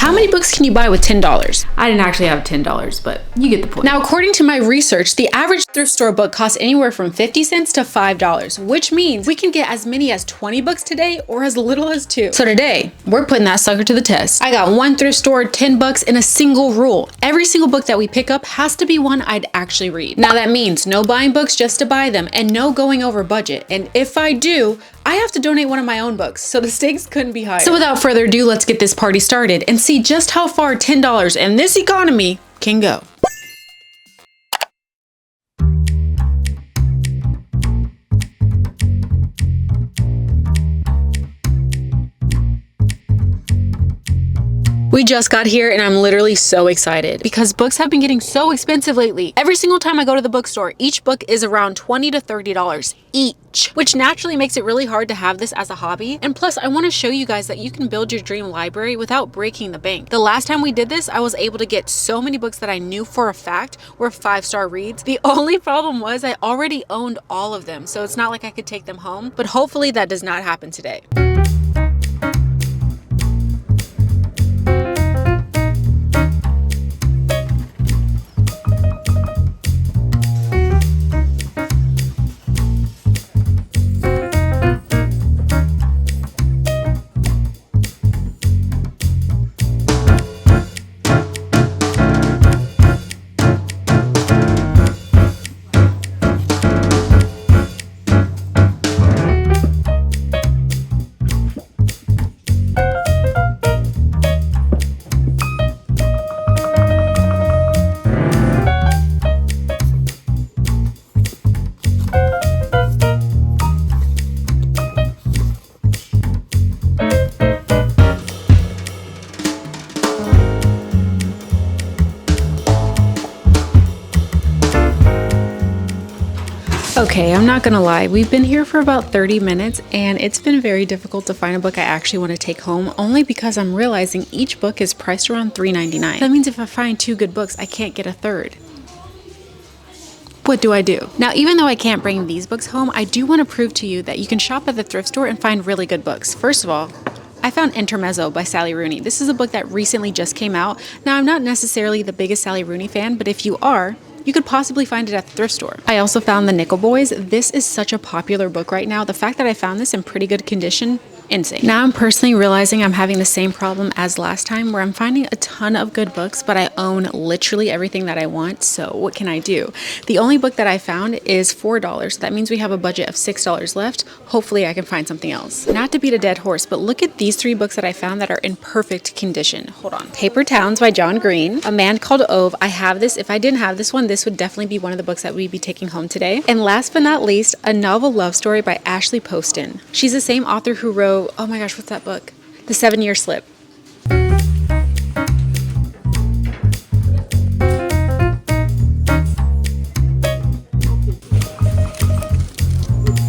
How many books can you buy with $10? I didn't actually have $10, but you get the point. Now, according to my research, the average thrift store book costs anywhere from 50 cents to $5, which means we can get as many as 20 books today or as little as 2. So today, we're putting that sucker to the test. I got one thrift store, 10 bucks, and a single rule. Every single book that we pick up has to be one I'd actually read. Now that means no buying books just to buy them and no going over budget. And if I do, I have to donate one of my own books, so the stakes couldn't be higher. So without further ado, let's get this party started and see just how far $10 in this economy can go. We just got here and I'm literally so excited because books have been getting so expensive lately. Every single time I go to the bookstore, each book is around $20 to $30 each, which naturally makes it really hard to have this as a hobby. And plus, I want to show you guys that you can build your dream library without breaking the bank. The last time we did this, I was able to get so many books that I knew for a fact were 5-star reads. The only problem was I already owned all of them, so it's not like I could take them home, but hopefully that does not happen today. Okay, I'm not gonna lie, we've been here for about 30 minutes and it's been very difficult to find a book I actually want to take home, only because I'm realizing each book is priced around $3.99. That means if I find 2 good books, I can't get a third. What do I do? Now, even though I can't bring these books home, I do want to prove to you that you can shop at the thrift store and find really good books. First of all, I found Intermezzo by Sally Rooney. This is a book that recently just came out. Now, I'm not necessarily the biggest Sally Rooney fan, but if you are, you could possibly find it at the thrift store. I also found The Nickel Boys. This is such a popular book right now. The fact that I found this in pretty good condition, insane. Now I'm personally realizing I'm having the same problem as last time, where I'm finding a ton of good books, but I own literally everything that I want. So what can I do? The only book that I found is $4. That means we have a budget of $6 left. Hopefully I can find something else. Not to beat a dead horse, but look at these 3 books that I found that are in perfect condition. Hold on. Paper Towns by John Green. A Man Called Ove. I have this. If I didn't have this one, this would definitely be one of the books that we'd be taking home today. And last but not least, A Novel Love Story by Ashley Poston. She's the same author who wrote, oh my gosh, what's that book? The 7-Year Slip.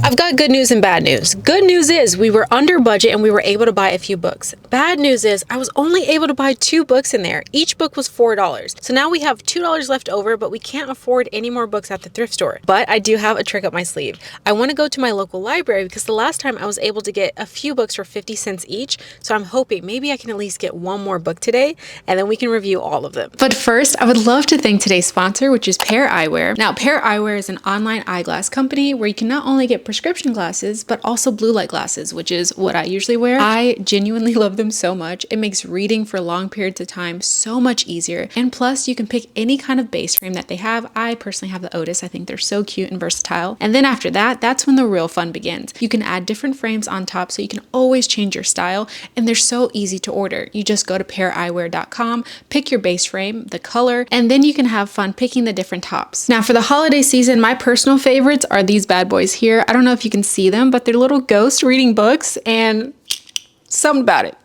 I've got good news and bad news. Good news is we were under budget and we were able to buy a few books. Bad news is I was only able to buy 2 books in there. Each book was $4. So now we have $2 left over, but we can't afford any more books at the thrift store. But I do have a trick up my sleeve. I want to go to my local library because the last time I was able to get a few books for 50 cents each. So I'm hoping maybe I can at least get one more book today and then we can review all of them. But first, I would love to thank today's sponsor, which is Pair Eyewear. Now, Pair Eyewear is an online eyeglass company where you can not only get prescription glasses, but also blue light glasses, which is what I usually wear. I genuinely love them so much. It makes reading for long periods of time so much easier. And plus, you can pick any kind of base frame that they have. I personally have the Otis. I think they're so cute and versatile. And then after that, that's when the real fun begins. You can add different frames on top so you can always change your style. And they're so easy to order. You just go to paireyewear.com, pick your base frame, the color, and then you can have fun picking the different tops. Now for the holiday season, my personal favorites are these bad boys here. I don't know if you can see them, but they're little ghosts reading books, and something about it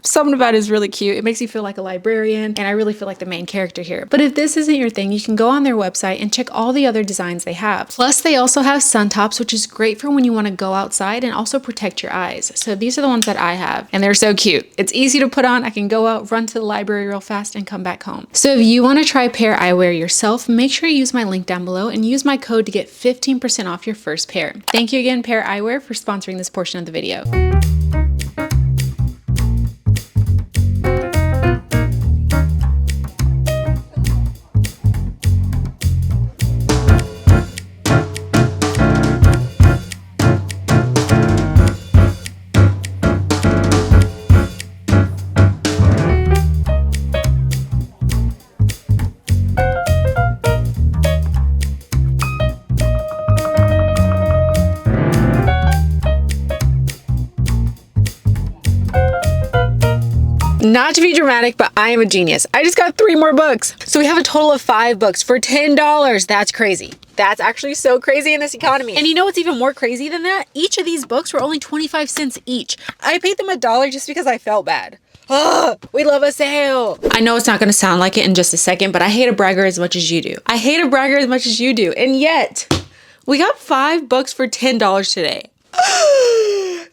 is really cute. It makes you feel like a librarian, and I really feel like the main character here. But if this isn't your thing, you can go on their website and check all the other designs they have. Plus, they also have sun tops, which is great for when you want to go outside and also protect your eyes. So these are the ones that I have, and they're so cute. It's easy to put on. I can go out, run to the library real fast, and come back home. So if you want to try Pair Eyewear yourself, make sure you use my link down below and use my code to get 15% off your first pair. Thank you again, Pair Eyewear, for sponsoring this portion of the video. Not to be dramatic, but I am a genius. I just got 3 more books. So we have a total of 5 books for $10. That's crazy. That's actually so crazy in this economy. And you know what's even more crazy than that? Each of these books were only 25 cents each. I paid them $1 just because I felt bad. We love a sale. I know it's not going to sound like it in just a second, but I hate a bragger as much as you do. I hate a bragger as much as you do. And yet, we got 5 books for $10 today.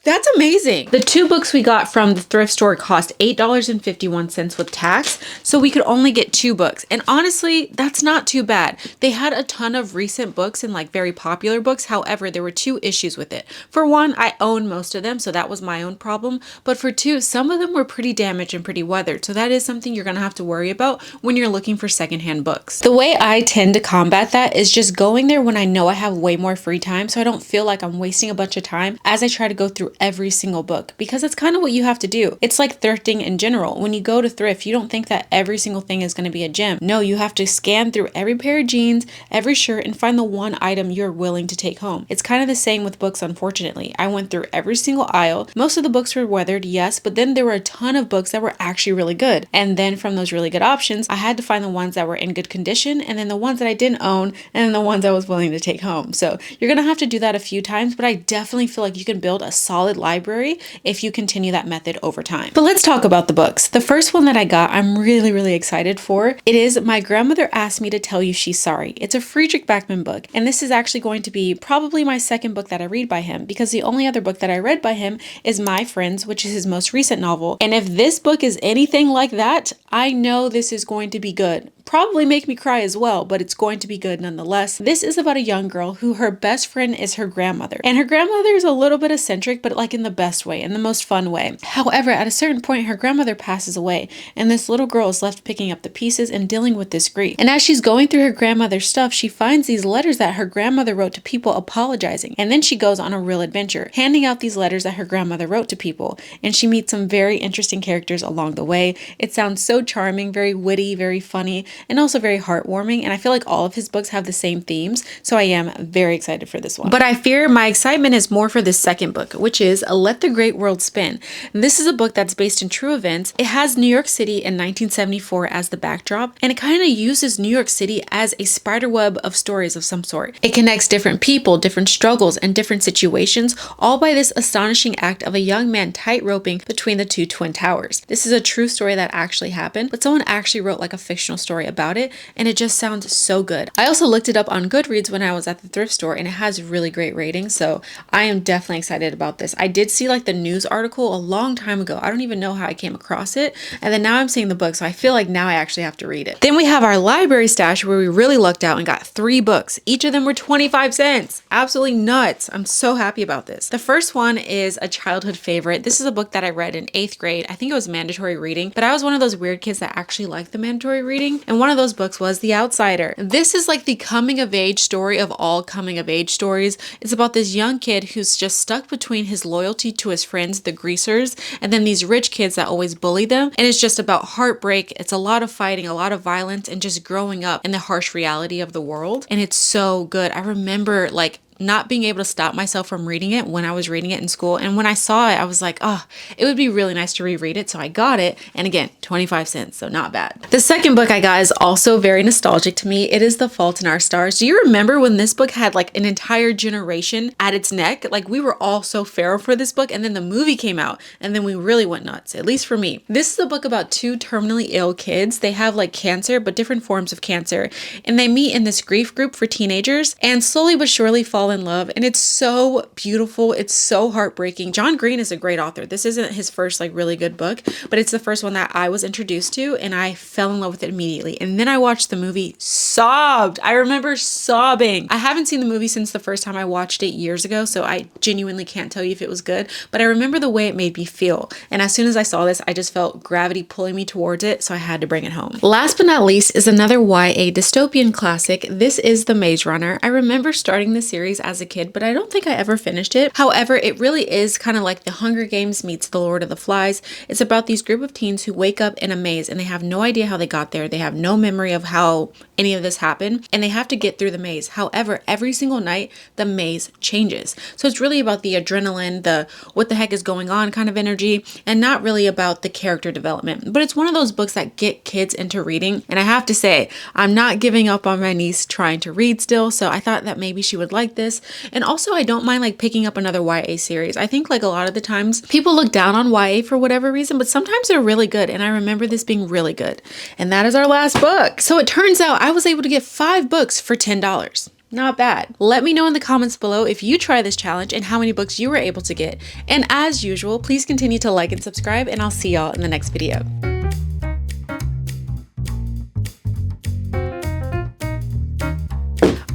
That's amazing. The 2 books we got from the thrift store cost $8.51 with tax, so we could only get 2 books. And honestly, that's not too bad. They had a ton of recent books and like very popular books. However, there were 2 issues with it. For one, I own most of them, so that was my own problem. But for 2, some of them were pretty damaged and pretty weathered. So that is something you're gonna have to worry about when you're looking for secondhand books. The way I tend to combat that is just going there when I know I have way more free time, so I don't feel like I'm wasting a bunch of time as I try to go through every single book, because it's kind of what you have to do. It's like thrifting in general. When you go to thrift, you don't think that every single thing is going to be a gem. No, you have to scan through every pair of jeans, every shirt, and find the one item you're willing to take home. It's kind of the same with books, unfortunately. I went through every single aisle. Most of the books were weathered, yes, but then there were a ton of books that were actually really good. And then from those really good options, I had to find the ones that were in good condition, and then the ones that I didn't own, and then the ones I was willing to take home. So you're going to have to do that a few times, but I definitely feel like you can build a solid library if you continue that method over time. But let's talk about the books. The first one that I got, I'm really excited for. It is My Grandmother Asked Me to Tell You She's Sorry. It's a Fredrik Backman book, and this is actually going to be probably my second book that I read by him, because the only other book that I read by him is My Friends, which is his most recent novel. And if this book is anything like that, I know this is going to be good. Probably make me cry as well, but it's going to be good nonetheless. This is about a young girl who her best friend is her grandmother. And her grandmother is a little bit eccentric, but like in the best way, in the most fun way. However, at a certain point, her grandmother passes away, and this little girl is left picking up the pieces and dealing with this grief. And as she's going through her grandmother's stuff, she finds these letters that her grandmother wrote to people apologizing. And then she goes on a real adventure, handing out these letters that her grandmother wrote to people. And she meets some very interesting characters along the way. It sounds so charming, very witty, very funny, and also very heartwarming. And I feel like all of his books have the same themes, so I am very excited for this one. But I fear my excitement is more for this second book, which is Let the Great World Spin. This is a book that's based in true events. It has New York City in 1974 as the backdrop, and it kind of uses New York City as a spiderweb of stories of some sort. It connects different people, different struggles, and different situations, all by this astonishing act of a young man tight-roping between the 2 twin towers. This is a true story that actually happened, but someone actually wrote like a fictional story about it, and it just sounds so good. I also looked it up on Goodreads when I was at the thrift store, and it has really great ratings, so I am definitely excited about this. I did see like the news article a long time ago. I don't even know how I came across it, and then now I'm seeing the book, so I feel like now I actually have to read it. Then we have our library stash, where we really lucked out and got 3 books. Each of them were 25 cents. Absolutely nuts. I'm so happy about this. The first one is a childhood favorite. This is a book that I read in 8th grade. I think it was mandatory reading, but I was one of those weird kids that actually liked the mandatory reading, and one of those books was The Outsider. This is like the coming of age story of all coming of age stories. It's about this young kid who's just stuck between his loyalty to his friends, the greasers, and then these rich kids that always bully them. And it's just about heartbreak. It's a lot of fighting, a lot of violence, and just growing up in the harsh reality of the world. And it's so good. I remember like not being able to stop myself from reading it when I was reading it in school. And when I saw it, I was like, oh, it would be really nice to reread it. So I got it. And again, 25 cents, so not bad. The second book I got is also very nostalgic to me. It is The Fault in Our Stars. Do you remember when this book had like an entire generation at its neck? Like we were all so feral for this book, and then the movie came out, and then we really went nuts, at least for me. This is a book about 2 terminally ill kids. They have like cancer, but different forms of cancer. And they meet in this grief group for teenagers and slowly but surely fall in love, and it's so beautiful. It's so heartbreaking. John Green is a great author. This isn't his first like really good book, but it's the first one that I was introduced to, and I fell in love with it immediately. And then I watched the movie, sobbed. I remember sobbing. I haven't seen the movie since the first time I watched it years ago, so I genuinely can't tell you if it was good, but I remember the way it made me feel. And as soon as I saw this, I just felt gravity pulling me towards it, so I had to bring it home. Last but not least is another YA dystopian classic. This is The Maze Runner. I remember starting the series series as a kid, but I don't think I ever finished it. However, it really is kind of like The Hunger Games meets The Lord of the Flies. It's about these group of teens who wake up in a maze and they have no idea how they got there. They have no memory of how any of this happened, and they have to get through the maze. However, every single night the maze changes. So it's really about the adrenaline, the what the heck is going on kind of energy, and not really about the character development. But it's one of those books that get kids into reading. And I have to say, I'm not giving up on my niece trying to read still. So I thought that maybe she would like this. And also I don't mind like picking up another YA series. I think like a lot of the times people look down on YA for whatever reason, but sometimes they're really good. And I remember this being really good. And that is our last book. So it turns out I was able to get 5 books for $10. Not bad. Let me know in the comments below if you try this challenge and how many books you were able to get. And as usual, please continue to like and subscribe, and I'll see y'all in the next video.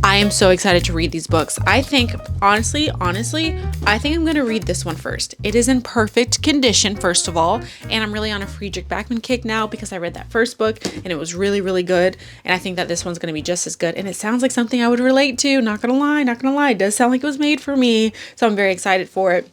I am so excited to read these books. I think, honestly, I think I'm going to read this one first. It is in perfect condition, first of all, and I'm really on a Fredrik Backman kick now because I read that first book and it was really, really good, and I think that this one's going to be just as good, and it sounds like something I would relate to, not gonna lie, it does sound like it was made for me, so I'm very excited for it.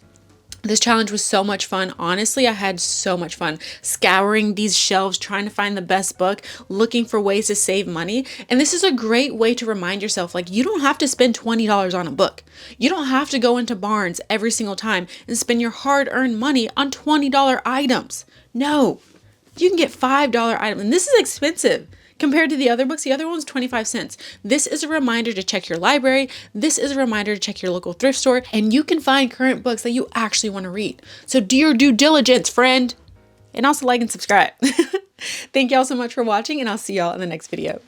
This challenge was so much fun. Honestly, I had so much fun scouring these shelves, trying to find the best book, looking for ways to save money. And this is a great way to remind yourself, like, you don't have to spend $20 on a book. You don't have to go into Barnes every single time and spend your hard-earned money on $20 items. No, you can get $5 items, and this is expensive. Compared to the other books, the other one's 25 cents. This is a reminder to check your library. This is a reminder to check your local thrift store, and you can find current books that you actually want to read. So do your due diligence, friend. And also like and subscribe. Thank y'all so much for watching, and I'll see y'all in the next video.